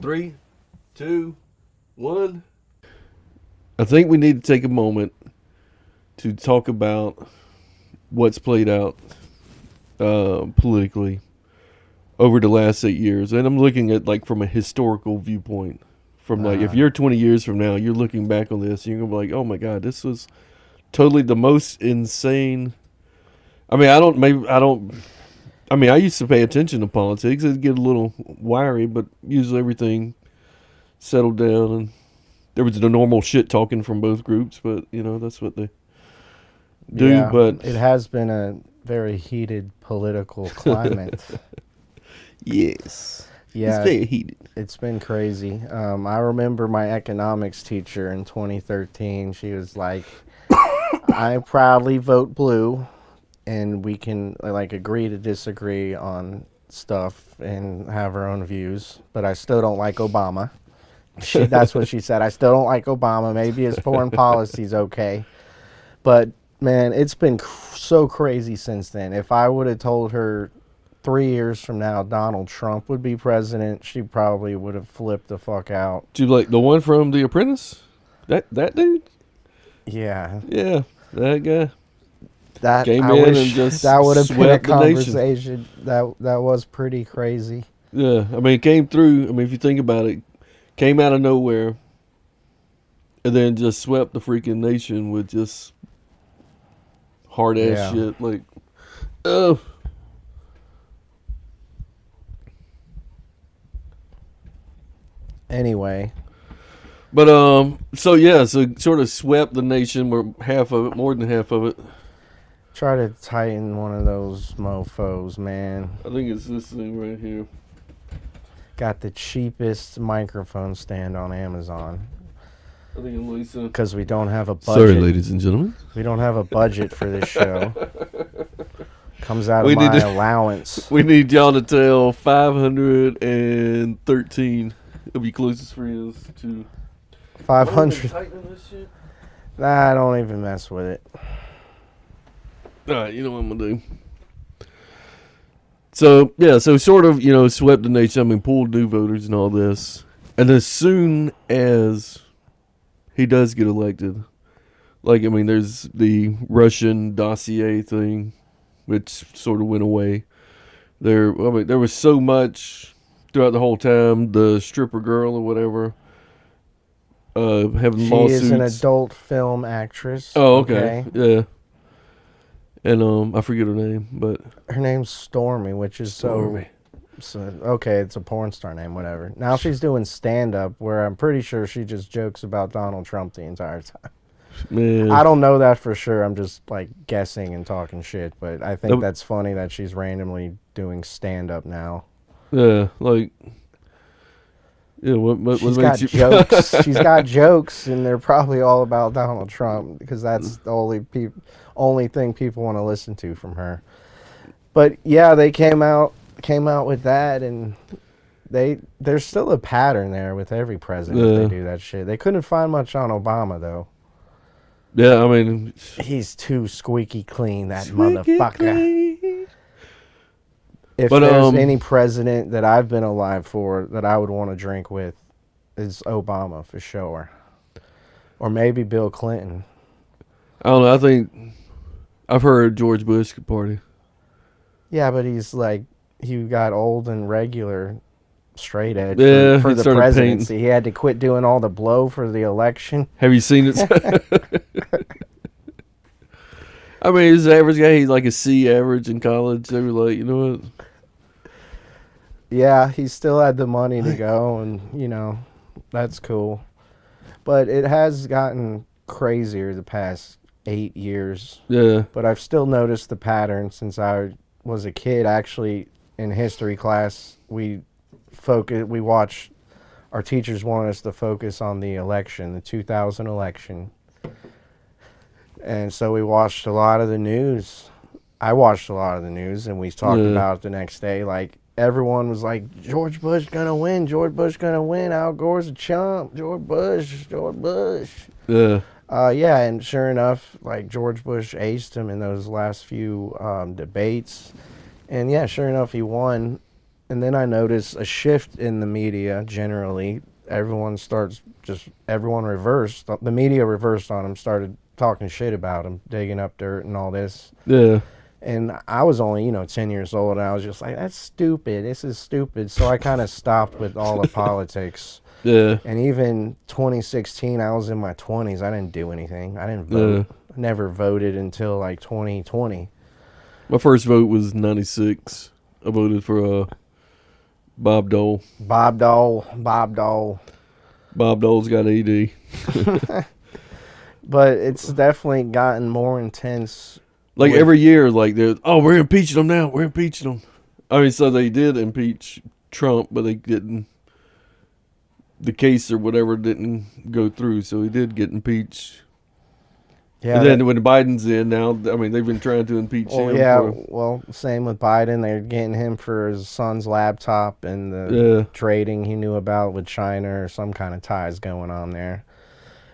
3, 2, 1. I think we need to take a moment to talk about what's played out politically over the last 8 years. And I'm looking at like from a historical viewpoint. From like, if you're 20 years from now, you're looking back on this, and you're going to be like, oh my God, this was totally the most insane. I used to pay attention to politics. It'd get a little wiry, but usually everything settled down, and there was the normal shit talking from both groups, but, that's what they do. Yeah, but it has been a very heated political climate. Yes. Yeah, It's very heated. It's been crazy. I remember my economics teacher in 2013. She was like, I proudly vote blue, and we can agree to disagree on stuff and have our own views, but I still don't like Obama. That's what she said. I still don't like Obama. Maybe his foreign policy's okay. But, man, it's been so crazy since then. If I would have told her 3 years from now Donald Trump would be president, she probably would have flipped the fuck out. Do you like the one from The Apprentice? That dude? Yeah. Yeah, that guy. That came I in wish and just that would have been a swept the nation. conversation. That was pretty crazy. Yeah, I mean, it came through. I mean, if you think about it, came out of nowhere, and then just swept the freaking nation with just hard ass shit. Like, oh. Anyway. But so sort of swept the nation, or half of it, more than half of it. Try to tighten one of those mofos, man. I think it's this thing right here. Got the cheapest microphone stand on Amazon. I think it's Lisa. Because we don't have a budget. Sorry, ladies and gentlemen. We don't have a budget for this show. Comes out of my allowance. We need y'all to tell 513 of your closest friends to 500. Nah, don't even mess with it. Alright, you know what I'm gonna do. So, yeah, sort of, swept the nation. I mean, pulled new voters and all this. And as soon as he does get elected, there's the Russian dossier thing, which sort of went away. There was so much throughout the whole time. The stripper girl or whatever, having lawsuits. She is an adult film actress. Oh, okay. Yeah. And I forget her name, but her name's Stormy, which is Stormy. So okay, it's a porn star name, whatever. Now she's doing stand-up, where I'm pretty sure she just jokes about Donald Trump the entire time. Man. I don't know that for sure. I'm just guessing and talking shit, but I think that's funny that she's randomly doing stand-up now. Yeah, what she's got jokes. She's got jokes, and they're probably all about Donald Trump, because that's the only thing people want to listen to from her. But yeah, they came out with that, and there's still a pattern there with every president. They do that shit. They couldn't find much on Obama though. Yeah, I mean, he's too squeaky clean, that motherfucker. Clean. If there's any president that I've been alive for that I would want to drink with, is Obama for sure. Or maybe Bill Clinton. I don't know. I think I've heard George Bush could party. Yeah, but he got old and regular straight edge for the presidency. He had to quit doing all the blow for the election. Have you seen it? I mean, he's an average guy. He's like a C average in college. They were like, you know what? Yeah, he still had the money to go, and, that's cool. But it has gotten crazier the past 8 years. Yeah. But I've still noticed the pattern since I was a kid. Actually, in history class, our teachers wanted us to focus on the election, the 2000 election. And so we watched a lot of the news. I watched a lot of the news, and we talked about it the next day. Everyone was like, George Bush gonna win. George Bush gonna win. Al Gore's a chump. George Bush. Yeah. And sure enough, George Bush aced him in those last few debates. And yeah, sure enough, he won. And then I noticed a shift in the media generally. Everyone reversed. The media reversed on him, started talking shit about him, digging up dirt and all this. Yeah. And I was only, 10 years old, and I was just like, that's stupid. This is stupid. So I kind of stopped with all the politics. Yeah. And even 2016, I was in my 20s. I didn't do anything. I didn't vote. I never voted until like 2020. My first vote was 96. I voted for Bob Dole. Bob Dole. Bob Dole's got AD. But it's definitely gotten more intense. Like every year, like we're impeaching him now. We're impeaching him. I mean, so they did impeach Trump, but they didn't. The case or whatever didn't go through, so he did get impeached. Yeah. And then when Biden's in now, I mean, they've been trying to impeach him. Yeah, well, same with Biden. They're getting him for his son's laptop and the trading he knew about with China or some kind of ties going on there.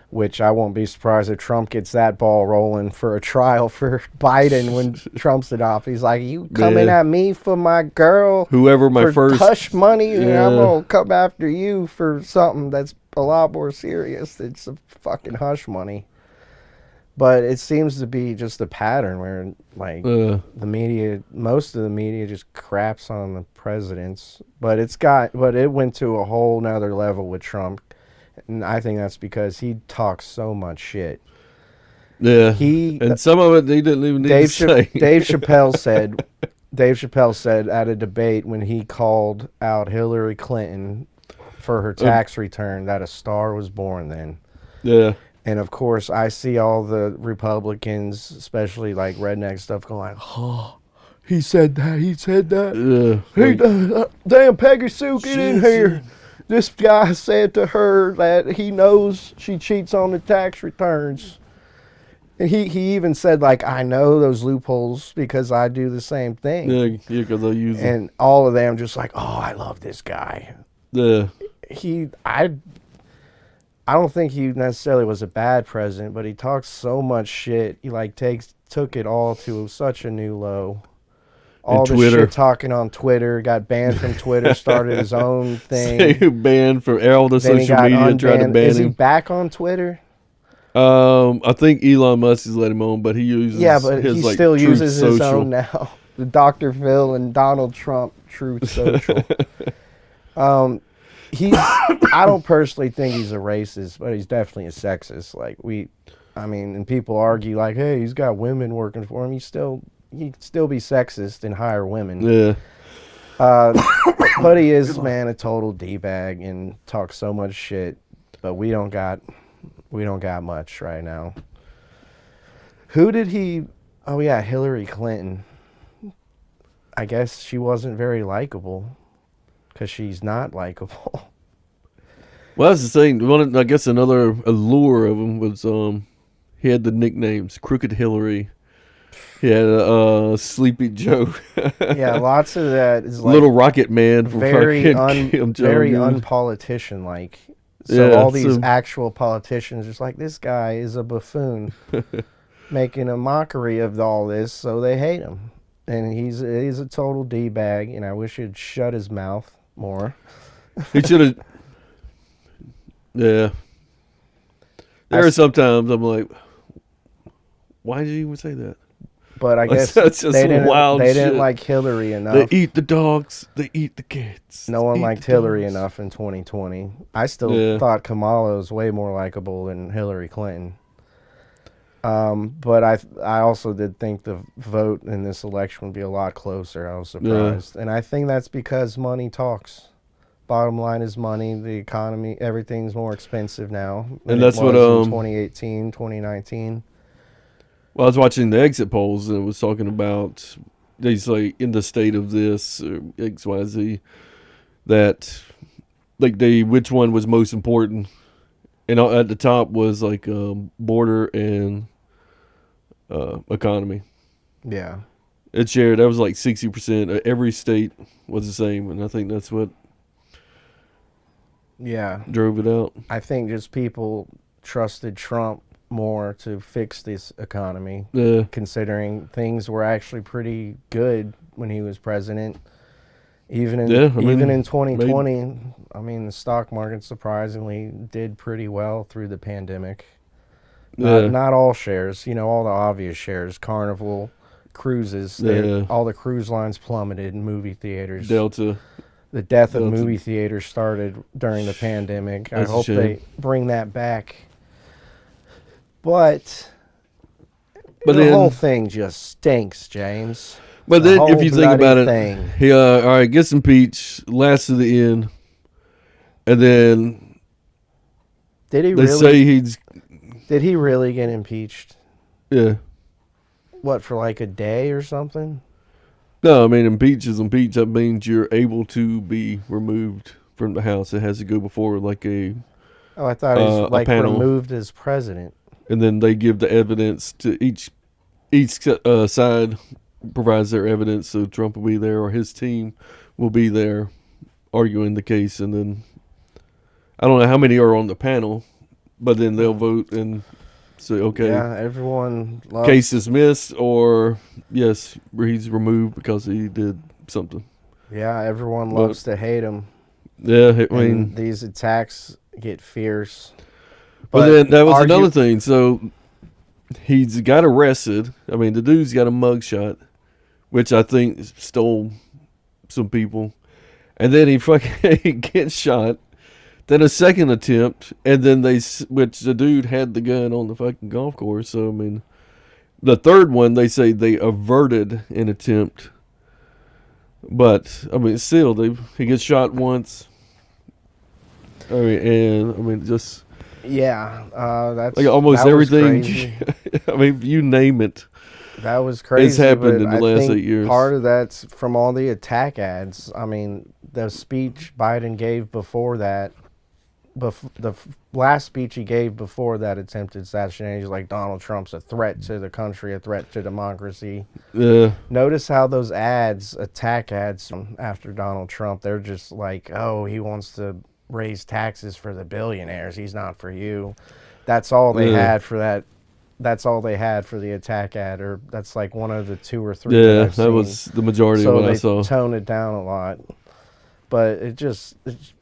Which I won't be surprised if Trump gets that ball rolling for a trial for Biden when Trump's in office. He's like, you coming at me for my girl? Whoever my first hush money, and I'm going to come after you for something that's a lot more serious. It's a fucking hush money. But it seems to be just a pattern where, like, the media, most of the media just craps on the presidents. But it went to a whole nother level with Trump. And I think that's because he talks so much shit. Yeah. And some of it he didn't even need to say. Dave Chappelle said at a debate when he called out Hillary Clinton for her tax return that a star was born then. Yeah. And of course, I see all the Republicans, especially like redneck stuff, going like, "Oh, he said that. He said that. Yeah. Damn, Peggy Sue, get in here. This guy said to her that he knows she cheats on the tax returns." And he even said, like, I know those loopholes because I do the same thing. Yeah, because I use them. And all of them just like, oh, I love this guy. Yeah. I don't think he necessarily was a bad president, but he talks so much shit. He like took it all to such a new low. All the shit talking on Twitter, got banned from Twitter, started his own thing. Banned from all the social media, tried to ban him. Is he back on Twitter? I think Elon Musk has let him on, but he uses he still uses his own now. The Dr. Phil and Donald Trump Truth Social. I don't personally think he's a racist, but he's definitely a sexist. And people argue like, hey, he's got women working for him. He'd still be sexist and hire women. Yeah. But he is, man, a total D-bag and talks so much shit. But we don't got much right now. Who did he? Oh yeah, Hillary Clinton. I guess she wasn't very likable because she's not likable. Well, that's the thing. I guess another allure of him was he had the nicknames Crooked Hillary. He had Sleepy Joe. Yeah, lots of that is like Little Rocket Man for very unpolitician like. So all these actual politicians just like, this guy is a buffoon, making a mockery of all this, so they hate him. And he's a total D-bag, and I wish he'd shut his mouth more. He should have. Yeah. There are sometimes I'm like, why did you even say that? But I guess they didn't like Hillary enough. They eat the dogs. They eat the kids. No one liked Hillary enough in 2020. I still thought Kamala was way more likable than Hillary Clinton. But I also did think the vote in this election would be a lot closer. I was surprised. And I think that's because money talks. Bottom line is money. The economy, everything's more expensive now than and that's it was what in 2018, 2019. Well, I was watching the exit polls and it was talking about these like in the state of this or XYZ that like which one was most important, and at the top was like border and economy. Yeah, it shared that was like 60%. Every state was the same, and I think that's what drove it out. I think just people trusted Trump more to fix this economy, considering things were actually pretty good when he was president, Even in Yeah, I mean, even in maybe, 2020, I mean, the stock market surprisingly did pretty well through the pandemic. yeah, Not all shares, all the obvious shares, Carnival, cruises, yeah, all the cruise lines plummeted, movie theaters. Delta, The death of Delta. movie theaters started during the pandemic. I That's a hope shame. they bring that back. But But the whole then, thing just stinks, James. but The then, if whole you think bloody about it, thing. he all right gets impeached, last to the end, and then Did he they say really? he's Did he really get impeached? yeah. What, for like a day or something? No, I mean impeach is impeach. That means you're able to be removed from the house. It has to go before like Oh, I thought he's a like panel, removed as president. and then they give the evidence to each side provides their evidence. So Trump will be there, or his team will be there arguing the case, and then I don't know how many are on the panel, but then they'll vote and say, okay, Yeah, everyone case loves. dismissed, or yes, he's removed because he did something. Yeah, everyone But loves to hate him, yeah, I and mean, these attacks get fierce. but But then that was another argue, thing. So he's got arrested. I mean, the dude's got a mugshot, which I think stole some people, and then he fucking gets shot. Then a second attempt, and then which the dude had the gun on the fucking golf course. So I mean, the third one they say they averted an attempt, but I mean, still he gets shot once. I mean, and I mean, just yeah, like almost that was everything. crazy. I mean, you name it, That was it's crazy, happened but in the I last think 8 years. part of that's from all the attack ads. I mean, the speech Biden gave before that, last speech he gave before that attempted assassination, he's like, Donald Trump's a threat to the country, a threat to democracy. Yeah, Notice how those ads, attack ads after Donald Trump, they're just like, oh, he wants to raise taxes for the billionaires. He's not for you. That's all they yeah, had for that. That's all they had for the attack ad, or that's like one of the two or three that yeah. I've That seen. was the majority of So what I they saw. tone it down a lot. But it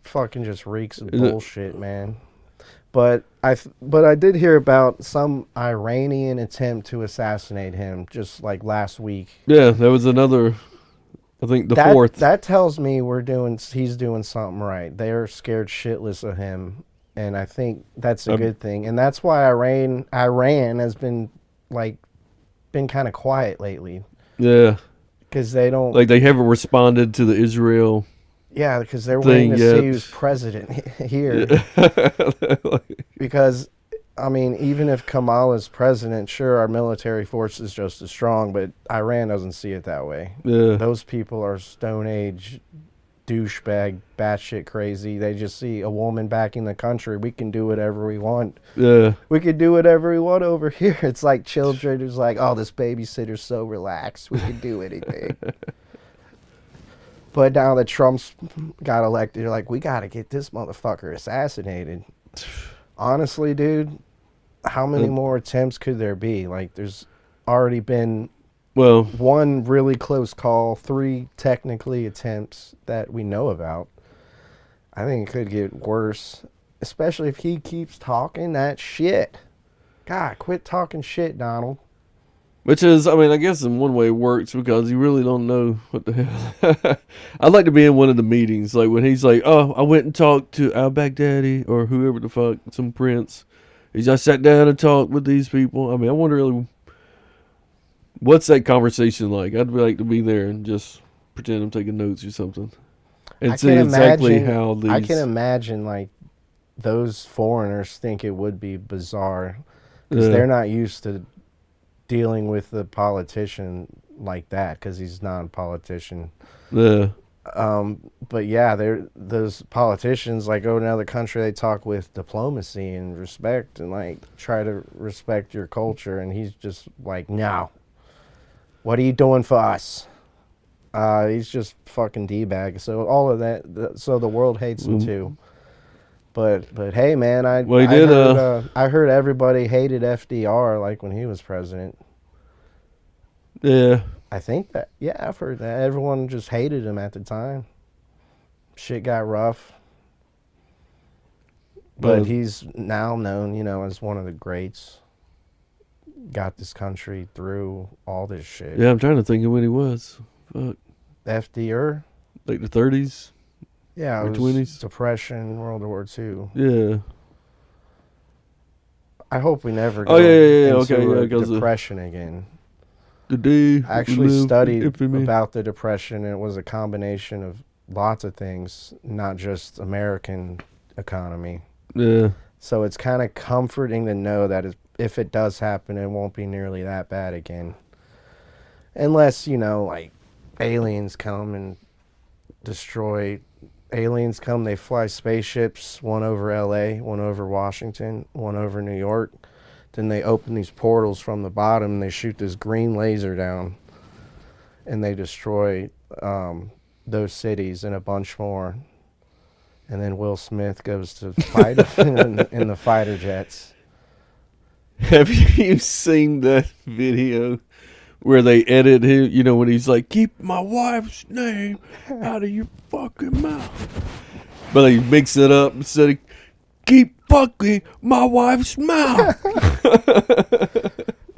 fucking just reeks of Is it- bullshit, man. But I did hear about some Iranian attempt to assassinate him just like last week. Yeah, that was another. I think the fourth. That tells me he's doing something right. They're scared shitless of him, and I think that's a good thing. And that's why Iran has been kind of quiet lately, Yeah, because they don't. like they haven't responded to the Israel Yeah, because they're thing waiting to yet. see who's president here. Yeah. Because, I mean, even if Kamala's president, sure, our military force is just as strong, but Iran doesn't see it that way. Yeah. Those people are Stone Age douchebag, batshit crazy. They just see a woman backing the country. We can do whatever we want. Yeah. We can do whatever we want over here. It's like children who's like, oh, this babysitter's so relaxed. We can do anything. But now that Trump's got elected, you're like, we got to get this motherfucker assassinated. Honestly, dude, how many more attempts could there be? Like, there's already been Well, one really close call, 3 technically attempts that we know about. I think it could get worse, especially if he keeps talking that shit. God, quit talking shit, Donald. which is, I mean, I guess in one way it works because you really don't know what the hell. I'd like to be in one of the meetings, like when he's like, "Oh, I went and talked to Al Baghdadi or whoever the fuck, some prince." I sat down and talked with these people. I mean, I wonder really what's that conversation like. I'd like to be there and just pretend I'm taking notes or something, and see exactly how these. I can imagine like those foreigners think it would be bizarre because they're not used to dealing with the politician like that because he's not a politician. Yeah. But yeah, those politicians like go to another country, they talk with diplomacy and respect and like try to respect your culture, and he's just like, no, what are you doing for us? He's just fucking D-bag. So all of that, so the world hates him too. But hey, man, I heard everybody hated FDR like when he was president. Yeah. I think that, yeah, I've heard that everyone just hated him at the time. shit got rough. But But he's now known, as one of the greats. Got this country through all this shit. yeah, I'm trying to think of when he was. Fuck, FDR? like the 30s Yeah, or it was 20s. Depression, World War II. Yeah. I hope we never Oh go yeah. into Okay, yeah, a because depression again. the day I we actually live studied infamy. about the Depression, and it was a combination of lots of things, not just American economy. Yeah. So it's kind of comforting to know that if it does happen, it won't be nearly that bad again. Unless, like aliens come and destroy. Aliens come, they fly spaceships, one over LA, one over Washington, one over New York. Then they open these portals from the bottom and they shoot this green laser down and they destroy those cities and a bunch more. And then Will Smith goes to fight in the fighter jets. Have you seen that video where they edit him? You know, when he's like, "Keep my wife's name out of your fucking mouth," but they mix it up and said, "Keep fucking my wife's mouth."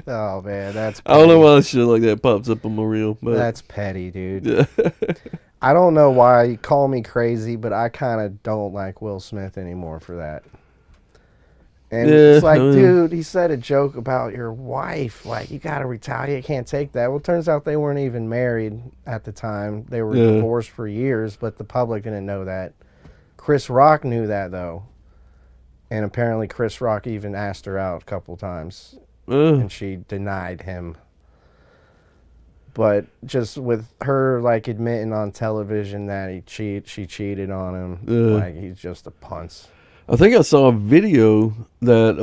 Oh man, that's I don't know petty. why shit like that pops up on my reel, but That's petty, dude. yeah. I don't know why you call me crazy, but I kind of don't like Will Smith anymore for that. And it's like, dude, he said a joke about your wife. Like, you got to retaliate. Can't take that. Well, it turns out they weren't even married at the time. They were divorced for years, but the public didn't know that. Chris Rock knew that, though. And apparently Chris Rock even asked her out a couple times. And she denied him. But just with her, like, admitting on television that she cheated on him, like, he's just a punce. I think I saw a video that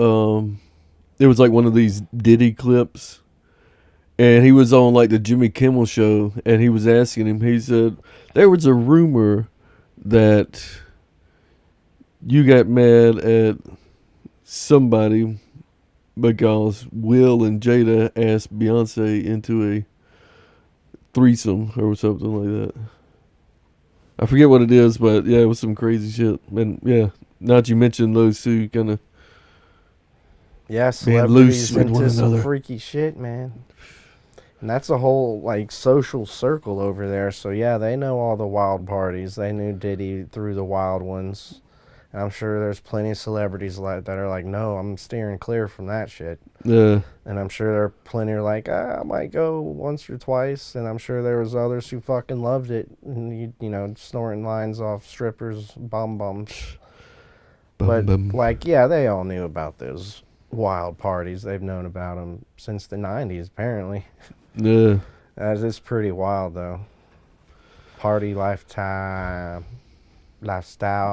it was like one of these Diddy clips, and he was on like the Jimmy Kimmel show, and he was asking him. He said there was a rumor that you got mad at somebody because Will and Jada asked Beyonce into a threesome or something like that. I forget what it is, but yeah, it was some crazy shit. And yeah, now that you mentioned those two, kind of celebrities with one into some another. freaky shit, man. And that's a whole like social circle over there. So yeah, they know all the wild parties. They knew Diddy through the wild ones. And I'm sure there's plenty of celebrities that are like, no, I'm steering clear from that shit. Yeah. And I'm sure there are plenty are like, I might go once or twice. And I'm sure there was others who fucking loved it. And you know, snorting lines off strippers, bums. But like, yeah, they all knew about those wild parties. They've known about them since the 90s, apparently. Yeah. It's pretty wild, though. Party lifestyle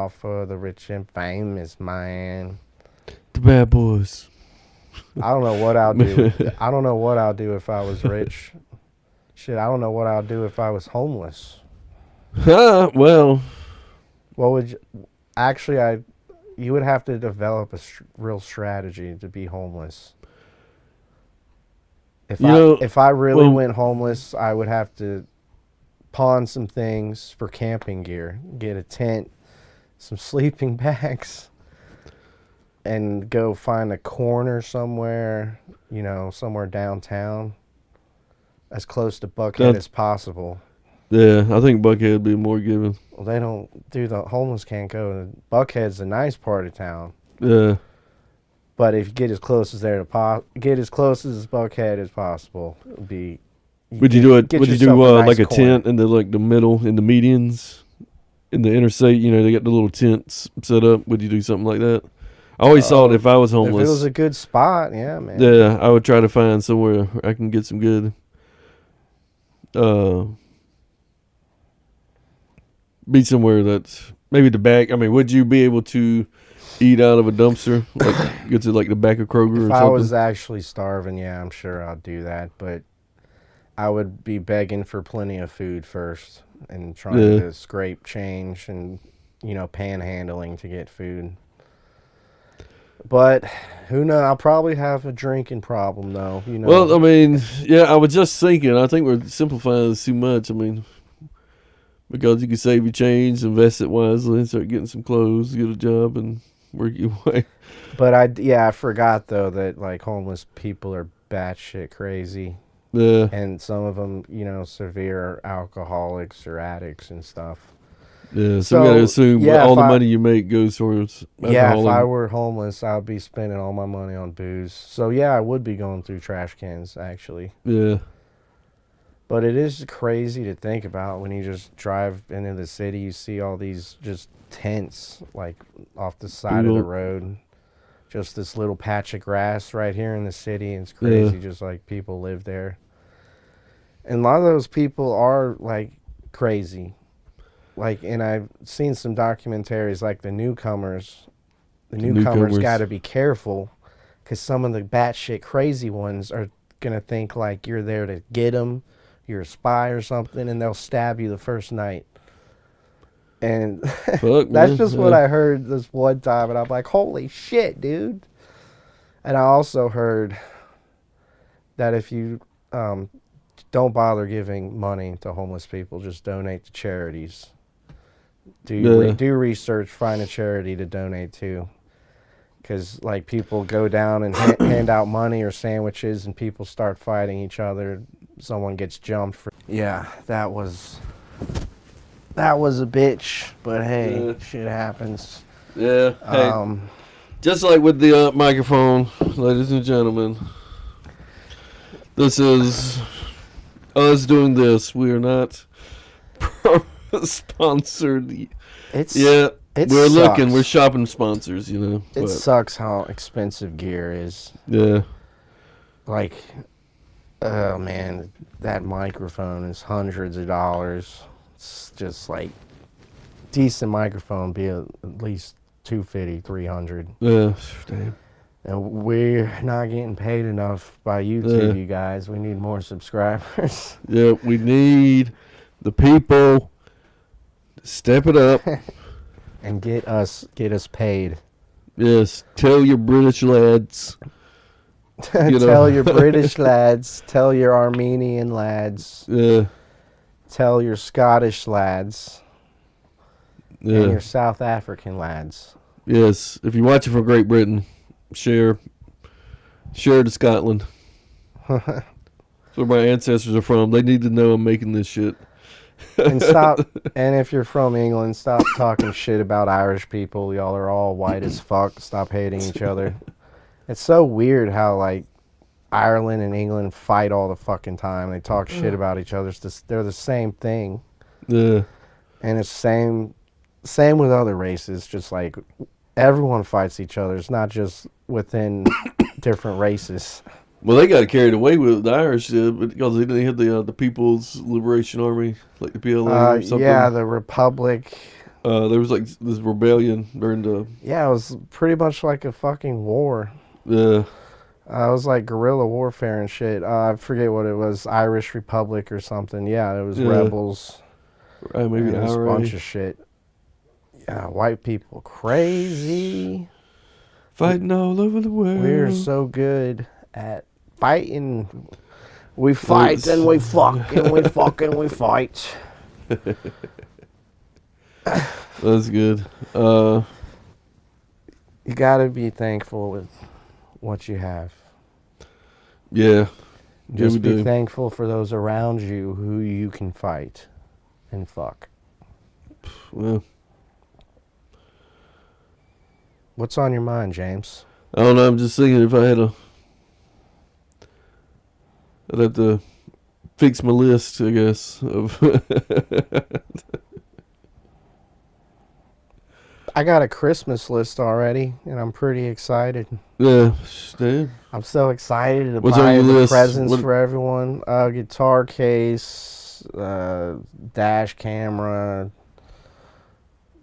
for the rich and famous, man. The bad boys. I don't know what I'll do. I don't know what I'll do if I was rich. Shit, I don't know what I'll do if I was homeless. Well. What would you... Actually, you would have to develop a real strategy to be homeless. If I really went homeless, I would have to pawn some things for camping gear, get a tent, some sleeping bags, and go find a corner somewhere, somewhere downtown, as close to Buckhead as possible. Yeah, I think Buckhead would be more given. Well, they don't do the homeless can't go. Buckhead's a nice part of town. Yeah. But if you get as close as Buckhead as possible, it'd be. Would you do like a tent in the middle, in the medians, in the interstate? You know, they got the little tents set up. Would you do something like that? I always thought if I was homeless, if it was a good spot, yeah, man. Yeah, I would try to find somewhere I can get some good. Be somewhere that's maybe the back. I mean, would you be able to eat out of a dumpster? Like, get to like the back of Kroger or something? If I was actually starving, yeah, I'm sure I'd do that. But I would be begging for plenty of food first and trying to scrape change and, panhandling to get food. But who knows? I'll probably have a drinking problem, though. Well, I mean, yeah, I was just thinking. I think we're simplifying this too much. I mean, Because you can save your change, invest it wisely, and start getting some clothes, get a job, and work your way. But I forgot though that like homeless people are batshit crazy, Yeah, and some of them, severe alcoholics or addicts and stuff. yeah. So we got to So assume yeah, all the money you make goes towards if alcohol I and were homeless, I'd be spending all my money on booze. So yeah, I would be going through trash cans actually. yeah, But it is crazy to think about when you just drive into the city. You see all these just tents like off the side of the People- road. Just this little patch of grass right here in the city. And it's crazy, just like people live there. And a lot of those people are like crazy. Like, and I've seen some documentaries like the newcomers. The newcomers got to be careful because some of the batshit crazy ones are going to think like you're there to get them. You're a spy or something, and they'll stab you the first night. And Fuck, that's man. just what I heard this one time, and I'm like, holy shit, dude. And I also heard that if you don't bother giving money to homeless people, just donate to charities. Do research, find a charity to donate to. Because, like, people go down and hand out money or sandwiches, and people start fighting each other. Someone gets jumped for... Yeah, that was a bitch. But, hey, shit happens. Yeah. Hey, just like with the microphone, ladies and gentlemen, this is us doing this. We are not sponsored. We're looking. We're shopping sponsors, It sucks how expensive gear is. Yeah. Like, oh man, that microphone is hundreds of dollars. It's just like decent microphone be at least $250, $300. Yeah. Damn. And we're not getting paid enough by YouTube, you guys. We need more subscribers. Yeah, we need the people to step it up. And get us paid. Yes, tell your British lads. Tell your British lads. Tell your Armenian lads. Yeah. Tell your Scottish lads. Yeah. And your South African lads. Yes, if you're watching from Great Britain, share to Scotland. That's where my ancestors are from. They need to know I'm making this shit. And if you're from England, stop talking shit about Irish people. Y'all are all white as fuck. Stop hating each other. It's so weird how, like, Ireland and England fight all the fucking time. They talk shit about each other. They're the same thing. Yeah. And it's same with other races. Just like everyone fights each other. It's not just within different races. Well, they got carried away with the Irish because they didn't have the People's Liberation Army, like the PLA or something. Yeah, the Republic. There was like this rebellion during the... Yeah, it was pretty much like a fucking war. Yeah. It was like guerrilla warfare and shit. I forget what it was, Irish Republic or something. Yeah, it was rebels. Maybe and a bunch of shit. Yeah, white people crazy. Fighting all over the world. We're so good at fighting. We fight and we fuck and we fuck and we fight. That's good. You gotta be thankful with what you have. Yeah. Just be thankful for those around you who you can fight and fuck. Well, what's on your mind, James? I don't know. I'm just thinking if I had I'd have to fix my list, I guess. I got a Christmas list already, and I'm pretty excited. Yeah, damn. I'm so excited to What's buy on your the list? presents for everyone. Guitar case, dash camera.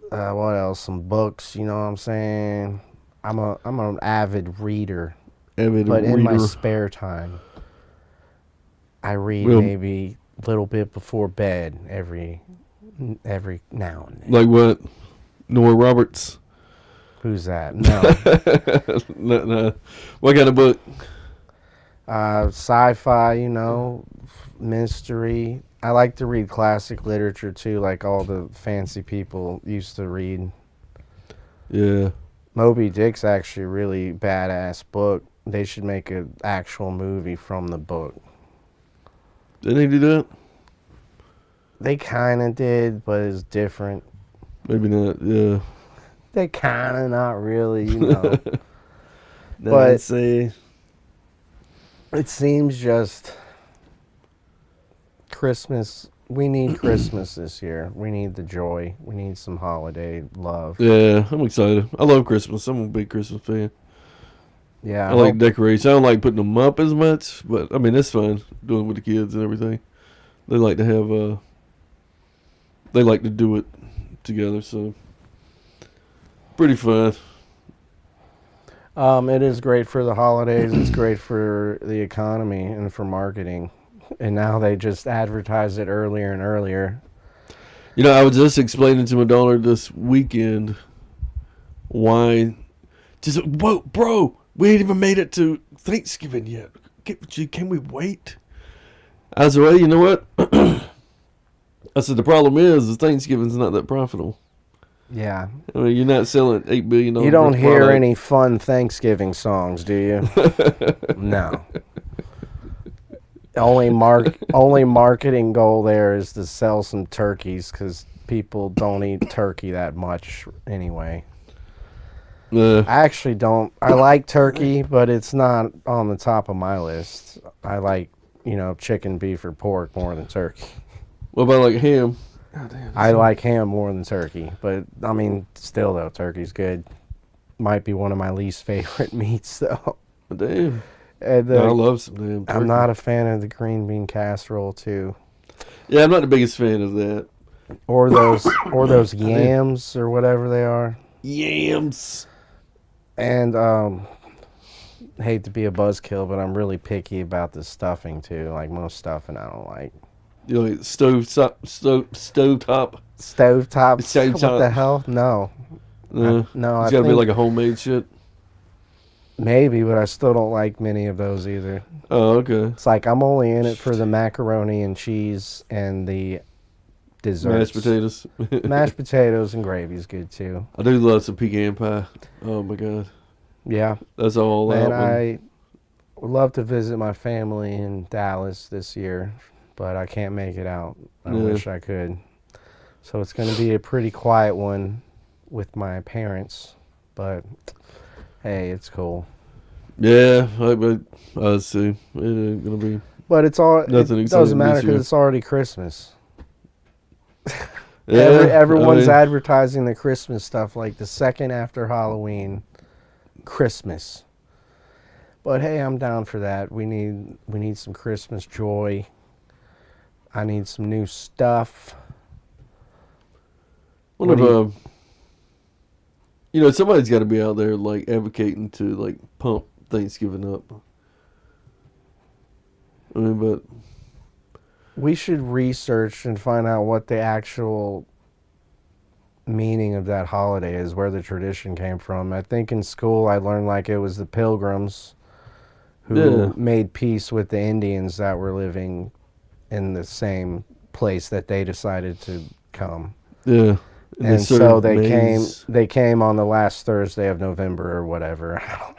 What else? Some books. You know what I'm saying? I'm an avid reader. In my spare time, I read maybe a little bit before bed every now and then. Like what? Nora Roberts? Who's that? No. No. What kind of book? Sci-fi, mystery, I like to read classic literature too, like all the fancy people used to read. Yeah. Moby Dick's actually a really badass book. They should make an actual movie from the book. Didn't he do that? They kind of did, but it's different. Maybe not. Yeah. They kind of, not really, you know. No, But- I'd say It seems just Christmas. We need Christmas this year. We need the joy. We need some holiday love. yeah. I'm excited. I love Christmas. I'm a big Christmas fan. Yeah, I like decorations. I don't like putting them up as much, but I mean that's fun doing it with the kids and everything. They like to have they like to do it together, so pretty fun. It is great for the holidays. It's great for the economy and for marketing. And now they just advertise it earlier and earlier. You know, I was just explaining to my daughter this weekend why. She said, "Whoa, bro, we ain't even made it to Thanksgiving yet. Can we wait?" I said, "Well, you know what?" I said, "The problem is Thanksgiving's not that profitable. Yeah. I mean, you're not selling $8 billion. You don't worth of hear product." any fun Thanksgiving songs, do you? No. Only marketing goal there is to sell some turkeys because people don't eat turkey that much anyway. I actually don't. I like turkey, but it's not on the top of my list. I like, chicken, beef, or pork more than turkey. What about like ham? I like ham more than turkey, but I mean, still though, turkey's good. Might be one of my least favorite meats though. Damn. And, I love some damn turkey. I'm not a fan of the green bean casserole too, Yeah, I'm not the biggest fan of that. or those yams or whatever they are. Yams. And hate to be a buzzkill, but I'm really picky about the stuffing too. Like most stuffing, I don't like. You know, like stovetop. Stovetop? Stovetop. What the hell? No. No, It's I gotta be think like a homemade shit. maybe, but I still don't like many of those either. Oh, okay. It's like I'm only in it for the macaroni and cheese and the desserts. Mashed potatoes. Mashed potatoes and gravy is good too. I do love some pecan pie. Oh my god, Yeah. that's all And out. I would love to visit my family in Dallas this year, but I can't make it out. I Yeah. wish I could. So it's going to be a pretty quiet one with my parents, but hey, it's cool. Yeah, I see. It ain't gonna be. But it Nothing doesn't exciting matter this year. because it's already Christmas. Yeah, Everyone's I mean, advertising the Christmas stuff like the second after Halloween, Christmas. But hey, I'm down for that. We need some Christmas joy. I need some new stuff. one What of do you- somebody's got to be out there like advocating to like pump Thanksgiving up. I mean, but We should research and find out what the actual meaning of that holiday is, where the tradition came from. I think in school I learned like it was the Pilgrims who Yeah. made peace with the Indians that were living in the same place that they decided to come. yeah, And so serve they maize. came on the last Thursday of November or whatever. I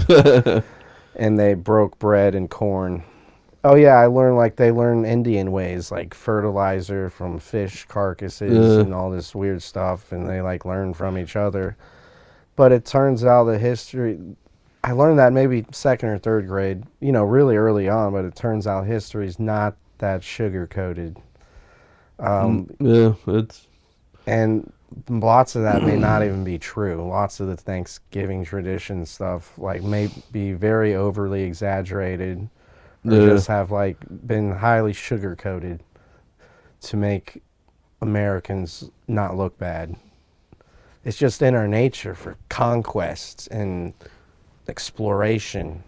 don't know. And they broke bread and corn. Oh yeah, I learned like they learn Indian ways, like fertilizer from fish carcasses Yeah. and all this weird stuff, and they like learn from each other. But it turns out the history, I learned that maybe second or third grade, really early on, but it turns out history is not that sugar coated. Yeah, it's And lots of that may not even be true. Lots of the Thanksgiving tradition stuff like may be very overly exaggerated or Yeah. just have like been highly sugar coated to make Americans not look bad. It's just in our nature for conquest and exploration.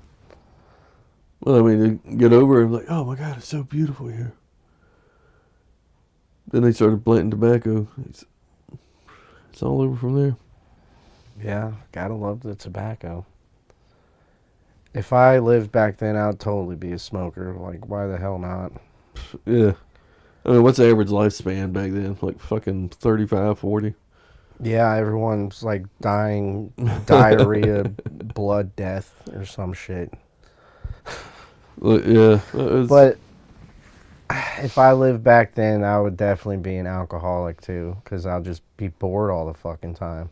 well, I mean, to get over it, like, oh my god, it's so beautiful here. Then they started planting tobacco. It's all over from there. Yeah, gotta love the tobacco. If I lived back then, I'd totally be a smoker. Like, why the hell not? Yeah, I mean, what's the average lifespan back then? Like fucking 35, 40? Yeah, everyone's like dying, diarrhea, blood death, or some shit. Yeah. It's, But if I lived back then, I would definitely be an alcoholic too, because I'll just be bored all the fucking time.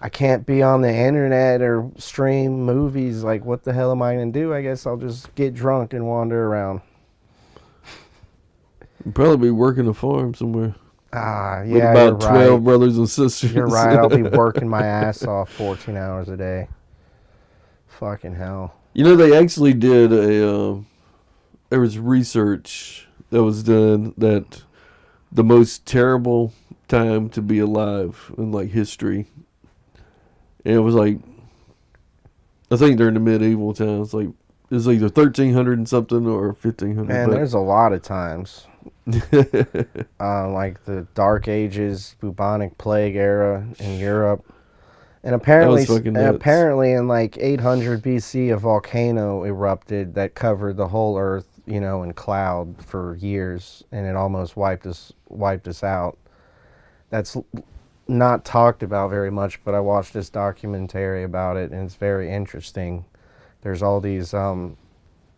I can't be on the internet or stream movies. Like, what the hell am I going to do? I guess I'll just get drunk and wander around. you'd probably be working a farm somewhere. Ah, With yeah, about you're 12 right. brothers and sisters. You're right. I'll be working my ass off 14 hours a day. Fucking hell. You know, they actually did there was research that was done that the most terrible time to be alive in like history. And it was like, I think during the medieval times, like it was either 1300 and something or 1500. Man, but there's a lot of times. Like the Dark Ages, bubonic plague era in Europe. And was fucking nuts. apparently in like 800 BC, a volcano erupted that covered the whole Earth, in cloud for years, and it almost wiped us out. That's not talked about very much, but I watched this documentary about it, and it's very interesting. There's all these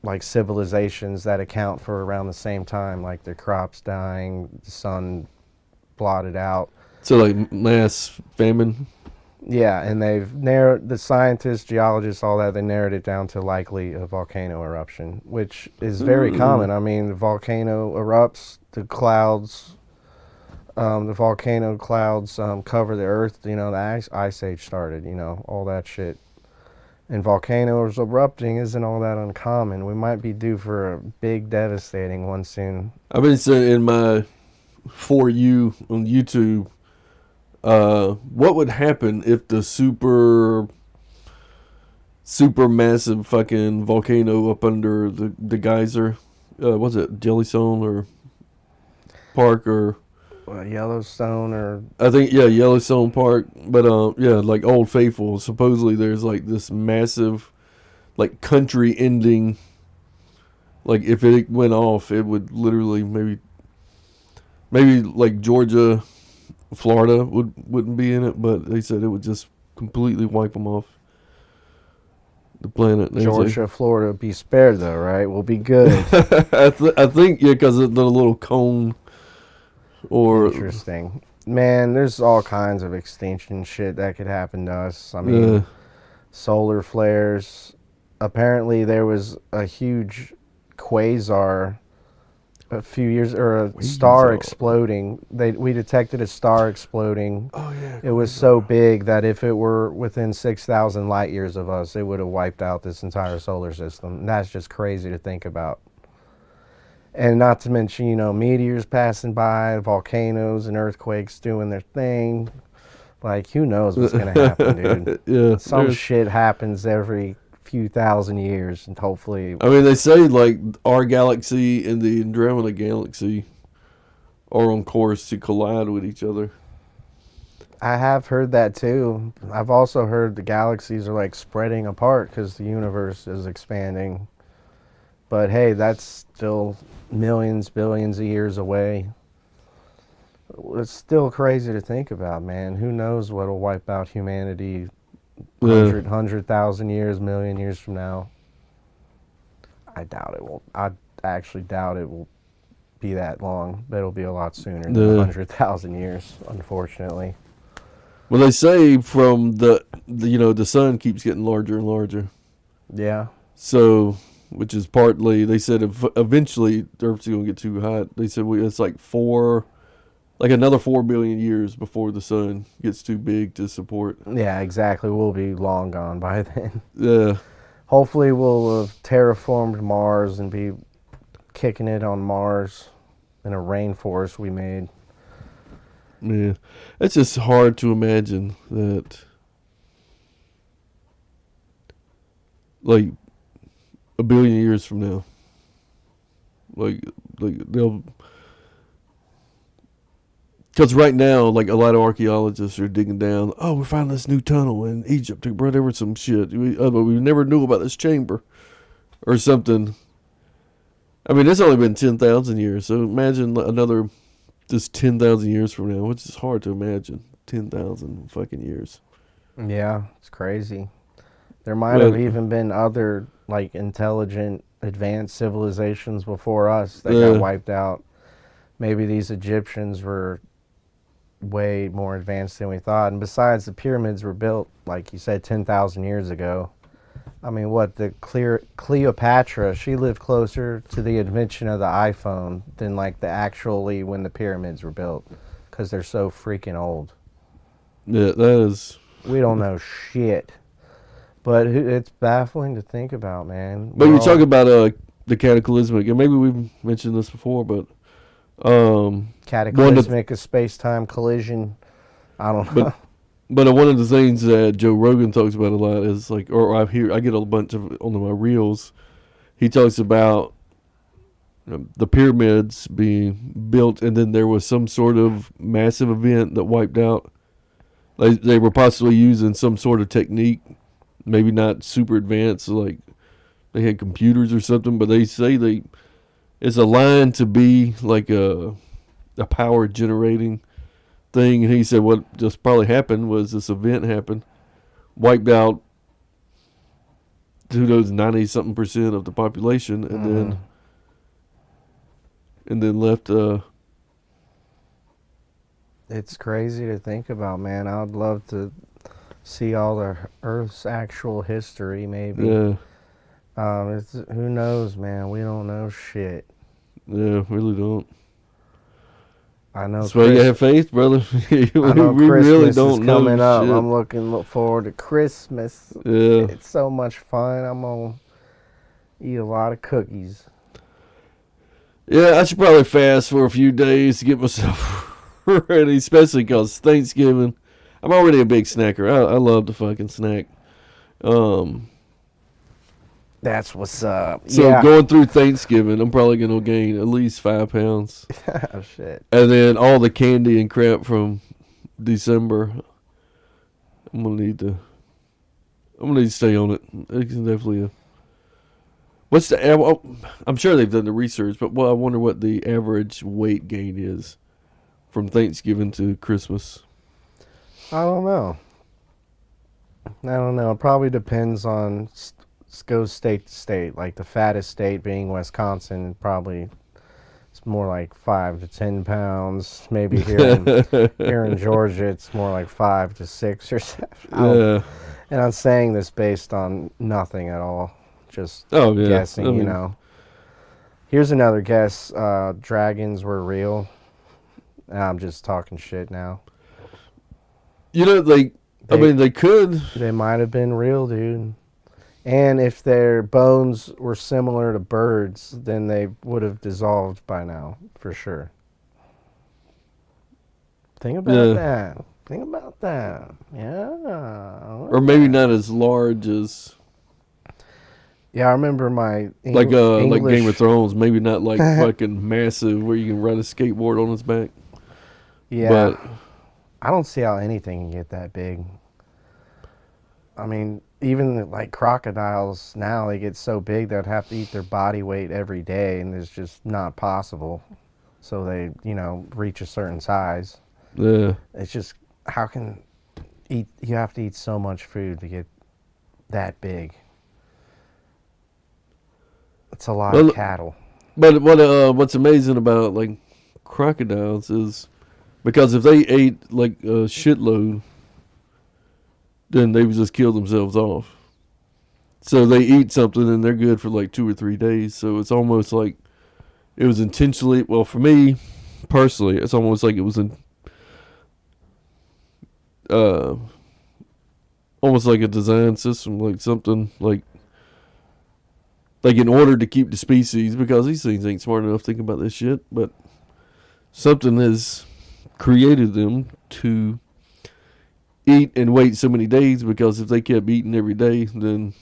like civilizations that account for around the same time, like their crops dying, the sun blotted out. So like mass famine. Yeah, and they've narrowed, the scientists, geologists, all that, they narrowed it down to likely a volcano eruption, which is very common. I mean, the volcano erupts, the volcano clouds cover the earth, the ice age started, all that shit. And volcanoes erupting isn't all that uncommon. We might be due for a big, devastating one soon. I've been saying in my For You on YouTube, what would happen if the super massive fucking volcano up under the geyser, was it Jellystone or Park or Yellowstone or I think Yellowstone Park, but yeah, like Old Faithful. Supposedly there's like this massive, like country ending. Like if it went off, it would literally maybe like Georgia, Florida wouldn't be in it, but they said it would just completely wipe them off the planet. Georgia, Florida be spared though, right? We'll be good. I think yeah, because of the little cone. Or interesting, man. There's all kinds of extinction shit that could happen to us. I mean, solar flares. Apparently, there was a huge quasar a few years, or a star exploding. We detected a star exploding. Oh yeah. It was so big that if it were within 6,000 light years of us, it would have wiped out this entire solar system. And that's just crazy to think about. And not to mention, meteors passing by, volcanoes and earthquakes doing their thing. Like, who knows what's going to happen, dude? Yeah. Some shit happens every few thousand years, and hopefully... I mean, they say, like, our galaxy and the Andromeda galaxy are on course to collide with each other. I have heard that, too. I've also heard the galaxies are, like, spreading apart because the universe is expanding. But, hey, that's still millions, billions of years away. It's still crazy to think about, man. Who knows what'll wipe out humanity 100,000 years, million years from now. I doubt it will. I actually doubt it will be that long. But it'll be a lot sooner than 100,000 years, unfortunately. Well, they say from the sun keeps getting larger and larger. Yeah. So... which is partly, they said eventually the Earth's going to get too hot. They said it's like another 4 billion years before the sun gets too big to support. Yeah, exactly. We'll be long gone by then. Yeah. Hopefully we'll have terraformed Mars and be kicking it on Mars in a rainforest we made. Yeah. It's just hard to imagine that, like, a billion years from now, like they'll, because right now, like a lot of archaeologists are digging down. Oh, we found this new tunnel in Egypt. Bro, there was some shit, but we never knew about this chamber, or something. I mean, it's only been 10,000 years, so imagine another just 10,000 years from now, which is hard to imagine. 10,000 fucking years. Yeah, it's crazy. There might have But even been other like intelligent, advanced civilizations before us that got uh, wiped out. Maybe these Egyptians were way more advanced than we thought. And besides, the pyramids were built, like you said, 10,000 years ago. I mean, what, Cleopatra, she lived closer to the invention of the iPhone than like the actually when the pyramids were built because they're so freaking old. yeah, that is. We don't know shit. But it's baffling to think about, man. But We're you talk all about the cataclysmic, and maybe we've mentioned this before, but one of cataclysmic, a space-time collision. I don't but know. but one of the things that Joe Rogan talks about a lot is like, or I get a bunch of it on my reels. He talks about the pyramids being built, and then there was some sort of massive event that wiped out. They were possibly using some sort of technique, maybe not super advanced, like they had computers or something, but they say it's a line to be like a power generating thing. And he said what just probably happened was this event happened, wiped out who knows 90 something percent of the population, and Mhm. then left. It's crazy to think about, man. I'd love to see all the Earth's actual history, maybe. Yeah, Who knows, man? We don't know shit. yeah, really don't. I know That's why you gotta Chris. have faith, brother. we I know really Christmas is don't know coming up. shit. I'm look forward to Christmas. Yeah. It's so much fun. I'm gonna eat a lot of cookies. Yeah, I should probably fast for a few days to get myself ready, especially because Thanksgiving. I'm already a big snacker. I love to fucking snack. Um, That's what's up. so Yeah. going through Thanksgiving, I'm probably gonna gain at least 5 pounds, Oh, shit. and then all the candy and crap from December. I'm gonna need to. I'm gonna need to stay on it. It's definitely. What's the? I'm sure they've done the research, but I wonder what the average weight gain is from Thanksgiving to Christmas. I don't know. I don't know. It probably depends on goes state to state. Like the fattest state being Wisconsin, probably it's more like 5 to 10 pounds. Maybe here in Georgia, it's more like 5 to 6 or 7. Yeah. And I'm saying this based on nothing at all, just Oh yeah. guessing. I mean, You know. Here's another guess. Dragons were real. I'm just talking shit now. you know, I mean, they could. They might have been real, dude. And if their bones were similar to birds, then they would have dissolved by now, for sure. Think about Yeah. that. Think about that. Yeah. Or maybe not as large as Yeah, I remember my like English. Game of Thrones. Maybe not like fucking massive where you can ride a skateboard on its back. Yeah. But I don't see how anything can get that big. I mean, even like crocodiles now, they get so big they'd have to eat their body weight every day, and it's just not possible. So they, reach a certain size. yeah. It's just how can you have to eat so much food to get that big. It's a lot Well, of cattle. But what's amazing about like crocodiles is because if they ate like a shitload, then they would just kill themselves off. So they eat something and they're good for like 2 or 3 days. So it's almost like it was intentionally. Well, for me personally, it's almost like it was uh, almost like a design system, like something like in order to keep the species, because these things ain't smart enough thinking about this shit, but something has created them to eat and wait so many days, because if they kept eating every day, then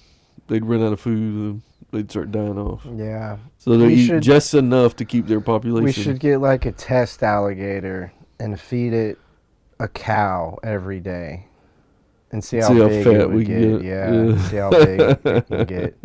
they'd run out of food and they'd start dying off. Yeah. So they We eat should- just enough to keep their population. We should get like a test alligator and feed it a cow every day and see how big fat it would we can get. get. Yeah, Yeah. see how big it can get.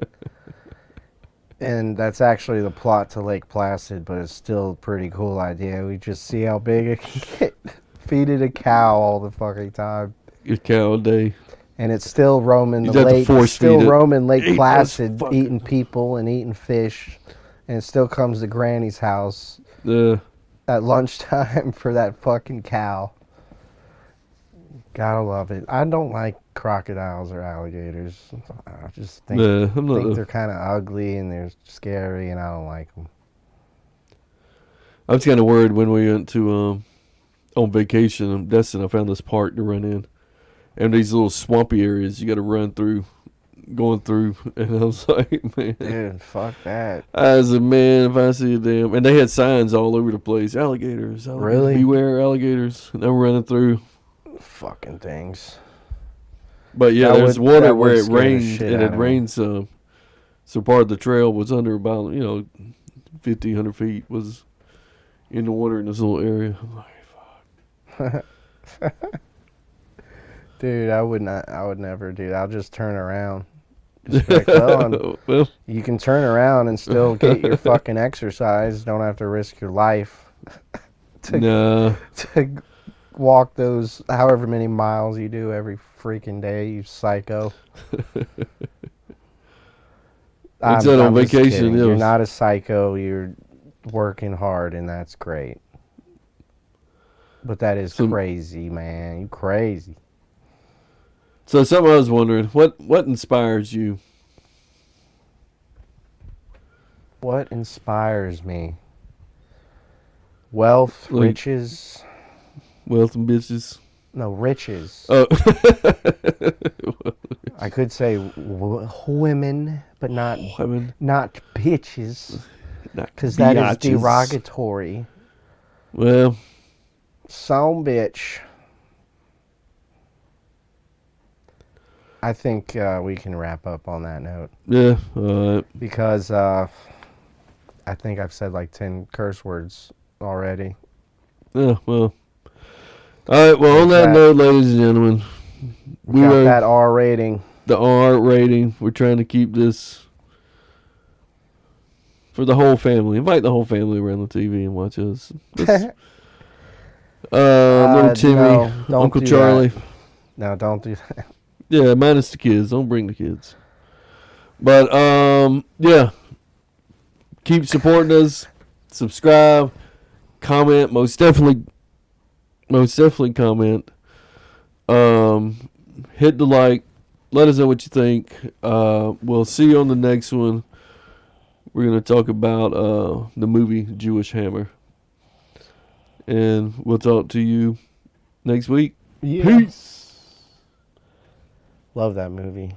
And that's actually the plot to Lake Placid, but it's still a pretty cool idea. We just see how big it can get. Feed it a cow all the fucking time. A cow a day. And it's still roaming You'd the have to lake. force It's still feed it. roaming Lake Eat those Placid, fucking- eating people and eating fish. And it still comes to Granny's house at lunchtime for that fucking cow. Gotta love it. I don't like crocodiles or alligators. I just think, I'm not. think they're kind of ugly and they're scary, and I don't like them. I was kind of worried when we went to on vacation in Destin. I found this park to run in, and these little swampy areas you got to run through, going through, and I was like, man, Dude, fuck that. I was like, man, if I see a damn, and they had signs all over the place, alligators, Really? beware alligators, and I'm running through. Fucking things. But yeah, That there's would- water that where would it scare the rained, shit and out it of me. rained some. So part of the trail was under about 50, 100 feet was in the water in this little area. I'm like, Dude, I would never do that. I'll just turn around. Just be like, well, well, you can turn around and still get your fucking exercise. Don't have to risk your life nah. to walk those however many miles you do every freaking day, you psycho. Like I said, on just vacation, kidding. it You're was- not a psycho. You're working hard, and that's great. But that is So- crazy, man. You crazy. So something I was wondering, what inspires you? What inspires me? Wealth, Like- riches. Wealth and bitches. No, riches. Oh, I could say women, but not women, bitches, not because that is biatches. derogatory. Well, Some bitch. I think we can wrap up on that note yeah, all right. because I think I've said like 10 curse words already. Yeah, well. All right, well, on There's that that. note, ladies and gentlemen, We got that R rating. the R rating. We're trying to keep this for the whole family. Invite the whole family around the TV and watch us. Little Timmy, no, don't Uncle do Charlie. No, don't do that. Yeah, minus the kids. Don't bring the kids. But yeah, keep supporting us. Subscribe, comment. Most definitely comment. Hit the like. Let us know what you think. We'll see you on the next one. We're gonna talk about the movie Jewish Hammer, and we'll talk to you next week. Yeah. Peace. Love that movie.